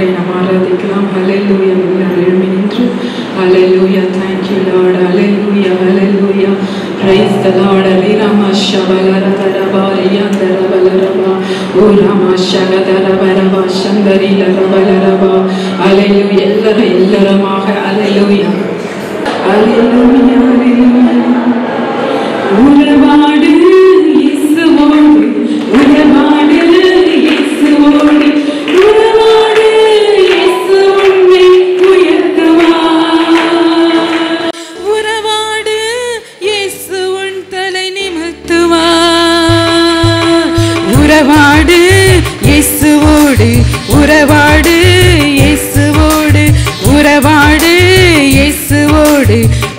அவரை நாம் ஆராதிக்கலாம். ஹல்லேலூயா. எல்லாரும் எழும்பி நின்று ஹல்லேலூயா. Thank you Lord. Hallelujah. Hallelujah. Praise the Lord. Rama Shabalaraba Riyandaraba O Rama Shagadaraba Shandari Larabalaraba. Hallelujah. எல்லாருமாக ஹல்லேலூயா. ஹல்லேலூயா. உறவாடு இயேசுவோடு, உறவாடு இயேசுவோடு, உறவாடு இயேசு உன்னை உயர்த்துவார். உறவாடு இயேசு உன் தலை நிமிர்த்துவார். உறவாடு இயேசுவோடு, உறவாடு இயேசுவோடு, உறவாடு இயேசுவோடு,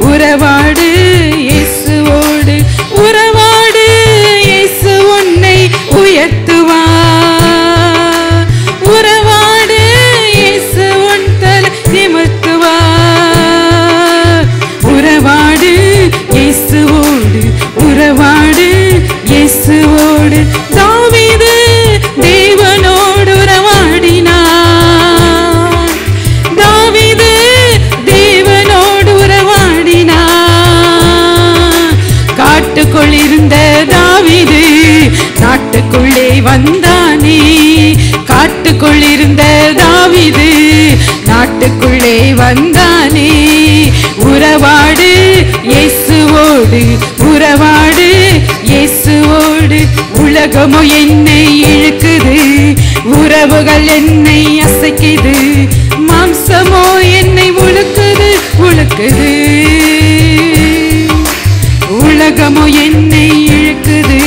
உறவாடு இயேசுவோடு, உறவாடு இயேசு உன்னை உயர்த்துவார். உறவாடு இயேசு உன் தலை நிமிர்த்துவார். உறவாடு இயேசுவோடு, உறவாடு இயேசுவோடு. தாவீது தேவனோடு உறவாடினான். தாவீது தேவனோடு உறவாடினான். காட்டுக்குள் இருந்த தாவீது நாட்டுக்குள்ளே வந்தானே. காட்டுக்குள் இருந்த தாவீது நாட்டுக்குள்ளே வந்தானே. உறவாடு இயேசுவோடு, உறவாடு இயேசுவோடு. உலகமோ என்னை இழுக்குது, உறவுகள் என்னை அசைக்குது. மாம்சமோ என்னை உழுக்குது, உழுக்குது. உலகமோ என்னை இழுக்குது,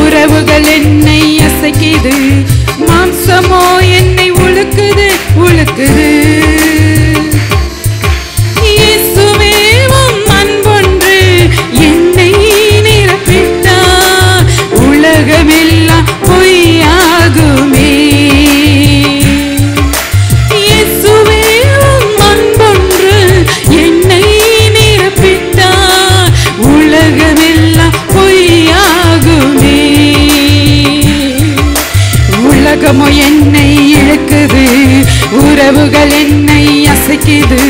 உறவுகள் என்னை அசைக்குது. மாம்சமோ என்னை உழுக்குது, உழுக்குது. இயேசுவே உம் அன்பொன்று என்னை நிரப்பிட்டார். உலகமெல்லாம் பொய்யாகுமே. இயேசுவே உம் அன்பொன்று என்னை நிரப்பிட்டார். உலகமெல்லாம் பொய்யாகுமே. உலகமோ என்னை இழுக்குது, உறவுகள் என்னை அசைக்குது.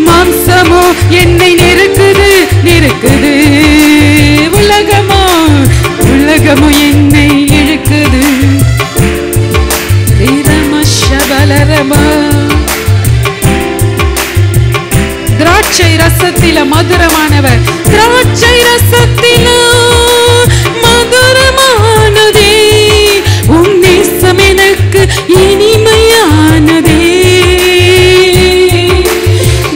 மாம்சமோ என்னை நெருக்குது, நெருக்குது. உலகமோ உலகமோ என்னை இழுக்குது. திராட்சை ரசத்தில மதுரமானவர், திராட்சை ரசத்தில மதுரமானதே. உன் நேசம் எனக்கு இனிமையானதே.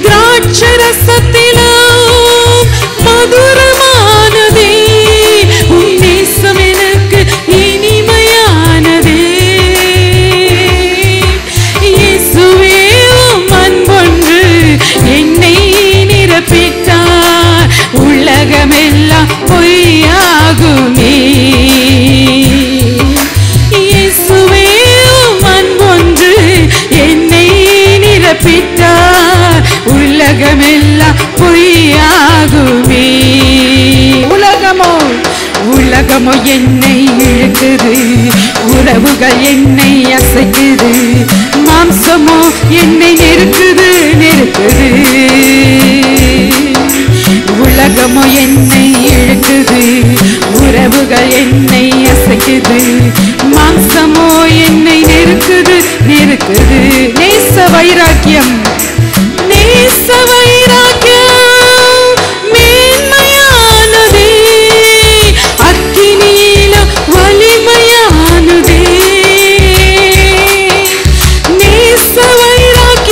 திராட்சை ரசத்தில மதுரமானதே. உன் நேசம் எனக்கு இனிமையானதே. இயேசுவே உம் அன்பொன்று என்னை நிரப்பிட்டார். உலகமெல்லாம் பொய்யாகுமே. இயேசுவே உம் அன்பொன்று என்னை நிரப்பிட்டார். உலகமெல்லாம் பொய்யாகுமே. உலகமோ உலகமோ என்னை இழுக்குது, உறவுகள் என்னை அசைக்குது. மாம்சமோ என்னை நெருக்குது, நெருக்குது. உலகமோ என்னை இழுக்குது, உறவுகள் என்னை அசைக்குது. மாம்சமோ என்னை நெருக்குது, நெருக்குது. நேச வைராக்கியம், நேச வைராக்கியம் மேன்மையானதே. அக்கினியில வலிமையானதே. நேச வைராக்கியம்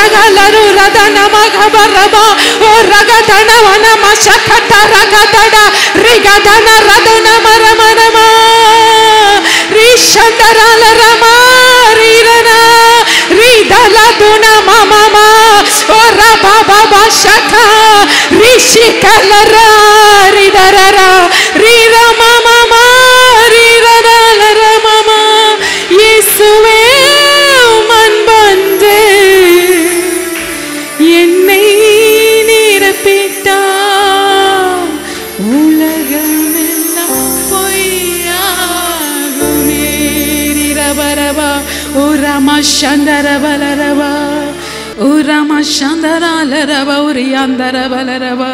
ரகலரு ரதனமகபரபா ஓ ரகதனவனம சக்கட்ட ரகதட ரிகதன ரதனமரமரமா ரிஷந்தரலரமா ரிரனா ரிதலதுன மமமா ஓ ரபபபா சக்கா ரிஷிகலரா ரிதரரா ரிரமமமா ரிரதலரமமா இயேசுவே மன்பந்து என்னை நிரப்பிட்டார் உலகமெல்லாம் பொய்யாகுமே ரிரபரபா ஓ ராமா சந்தரபலரபா ஓ ராமா சந்தராலரபா உரியாந்தரபலரபா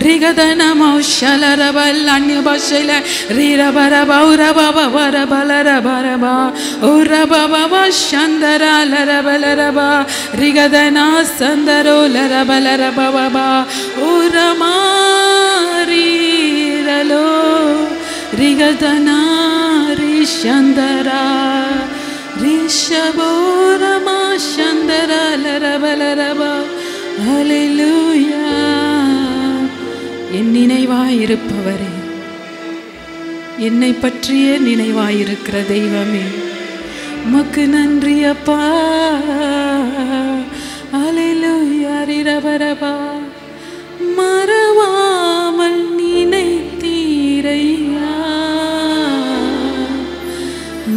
ரிகதனமௌஷலரப அந்நிய பாஷையில ரிரபரபா உரபபரபலரபரபா உரபபா சந்தராலரபலரபா ரிகதனா சந்தரோலரபலரபபா உரமா ரீரலோ ரிகதனா ரிஷந்தரா ரிஷபோரமா சந்தராலரபலரபா ஹல்லேலூயா. என் நினைவாயிருப்பவரே, என்னை பற்றிய நினைவாயிருக்கிற தெய்வமே, உமக்கு நன்றி அப்பா. ஹல்லேலூயா. ரிரபரபா மறவாமல் நினைத்தீரையா,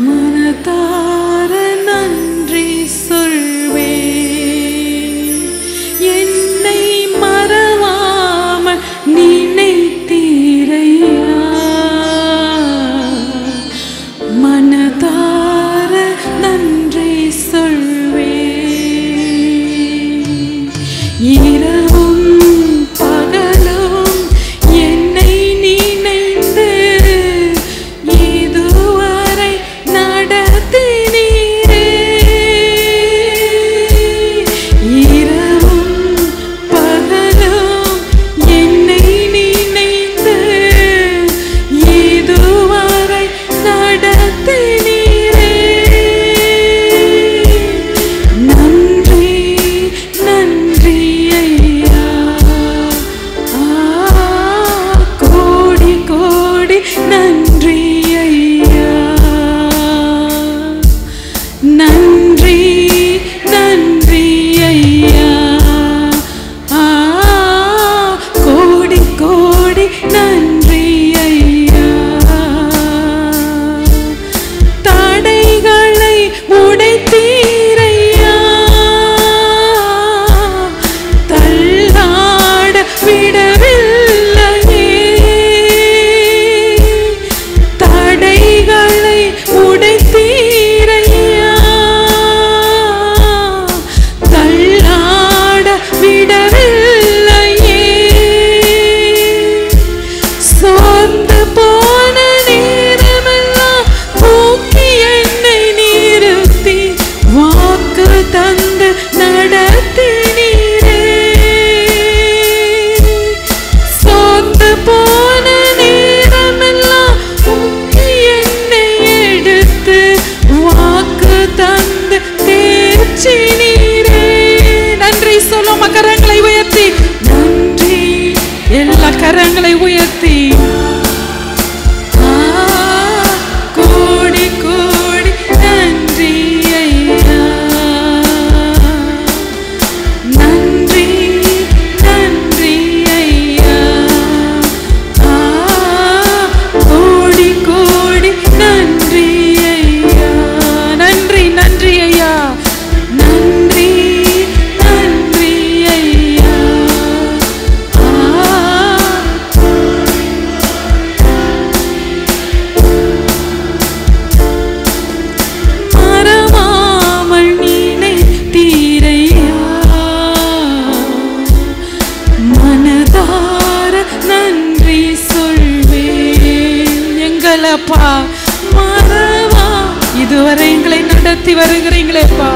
மனதார நன்றி சொல்வே. என்னை மறவாமல் நினைத்தீரையா, மனதார நன்றி சொல்வே. இரவும் பகலும் என்னை நினைந்து இதுவரை நடத்தினீரே. இரவும் பகலும் என்னை நினைந்து இதுவரை நடத்தினீரே. நன்றி நன்றி ஐயா, கோடி கோடி நன்றி ஐயா. நன்றி நன்றி ஐயா, கோடி கோடி நன்றி ஐயா. தடைகளை உடைத்தீரையா, தள்ளாட விடவில்லையே. தடைகளை உடைத்தீரையா, தள்ளாட விடவில்லையே. சோர்ந்து போன நேரமெல்லாம் தூக்கி என்னை நிறுத்தி வாக்கு தந்து நடத்தினீரே. சோர்ந்து போன நேரமெல்லாம் தூக்கி என்னை எடுத்து வாக்கு தந்து தேர்ச்சினீரே. நன்றி சொல்லும் கரங்களை உயர்த்தி நன்றி, எல்லா கரங்களை உயர்த்தி கோடி கோடி நன்றி ஐயா. நன்றி நன்றி ஐயா, கோடி கோடி நன்றி ஐயா. நன்றி நன்றி ஐயா, நன்றி நன்றி ஐயா. மறவாமல் நினைத்தீரையா, மனதார நன்றி சொல்வேன். எங்களப்பா மறவா, இதுவரை எங்களை நடத்தி வருகிறீங்களேப்பா,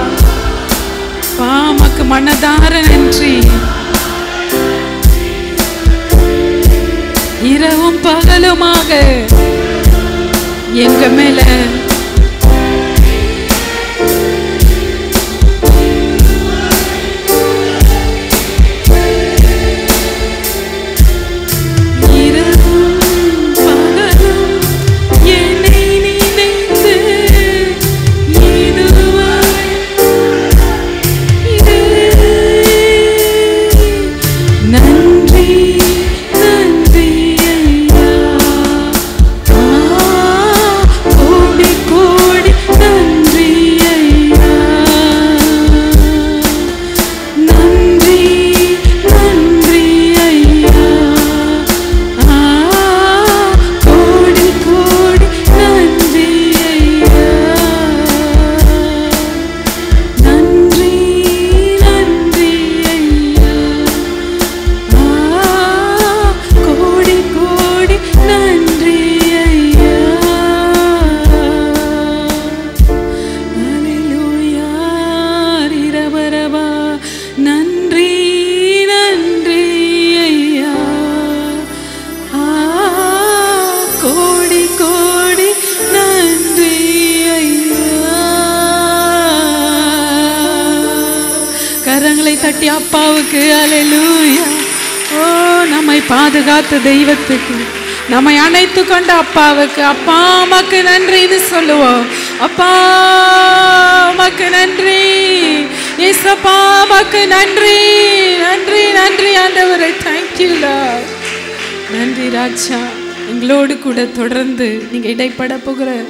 பாமக்கு மனதார நன்றி. இரவும் பகலுமாக எங்க மேல கரங்களை தட்டி அப்பாவுக்கு அல்லேலூயா. ஓ, நம்மை பாதுகாத்த தெய்வத்துக்கு, நம்மை அணைத்து கொண்ட அப்பாவுக்கு, அப்பா உமக்கு நன்றின்னு சொல்லுவோம். அப்பா உமக்கு நன்றி, இயேசப்பா உமக்கு நன்றி, நன்றி நன்றி ஆண்டவரே. Thank you Lord. நன்றி ராஜா. எங்களோடு கூட தொடர்ந்து நீங்கள் இடைப்பட போகிற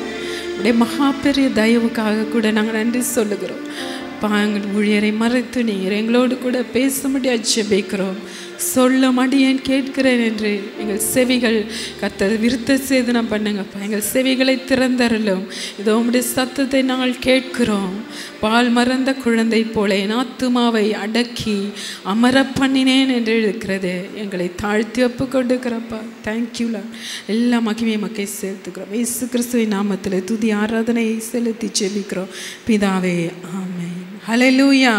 உடைய மகா பெரிய தயவுக்காக கூட நாங்கள் நன்றி சொல்லுகிறோம். எங்கள் ஊழியரை மறைத்து நீர் எங்களோடு கூட பேச முடியாது ஜெபிக்கிறோம். சொல்ல மடியேன் கேட்கிறேன் என்று எங்கள் செவிகள் கர்த்தர் விருத்த சேதனம் பண்ணுங்கப்பா. எங்கள் செவிகளை திறந்தருளும். இதோ உம்முடைய சத்தத்தை நாங்கள் கேட்கிறோம். பால் மறந்த குழந்தை போல என் ஆத்துமாவை அடக்கி அமர பண்ணினேன் என்று இருக்கிறது. எங்களை தாழ்த்தி ஒப்பு கொண்டுக்கிறப்பா. தேங்க்யூலா. எல்லா மகிமையை மக்கை சேர்த்துக்கிறோம். இயேசு கிறிஸ்துவின் நாமத்தில் துதி ஆராதனை செலுத்தி ஜெபிக்கிறோம் பிதாவே. ஆமென். ஹல்லேலூயா.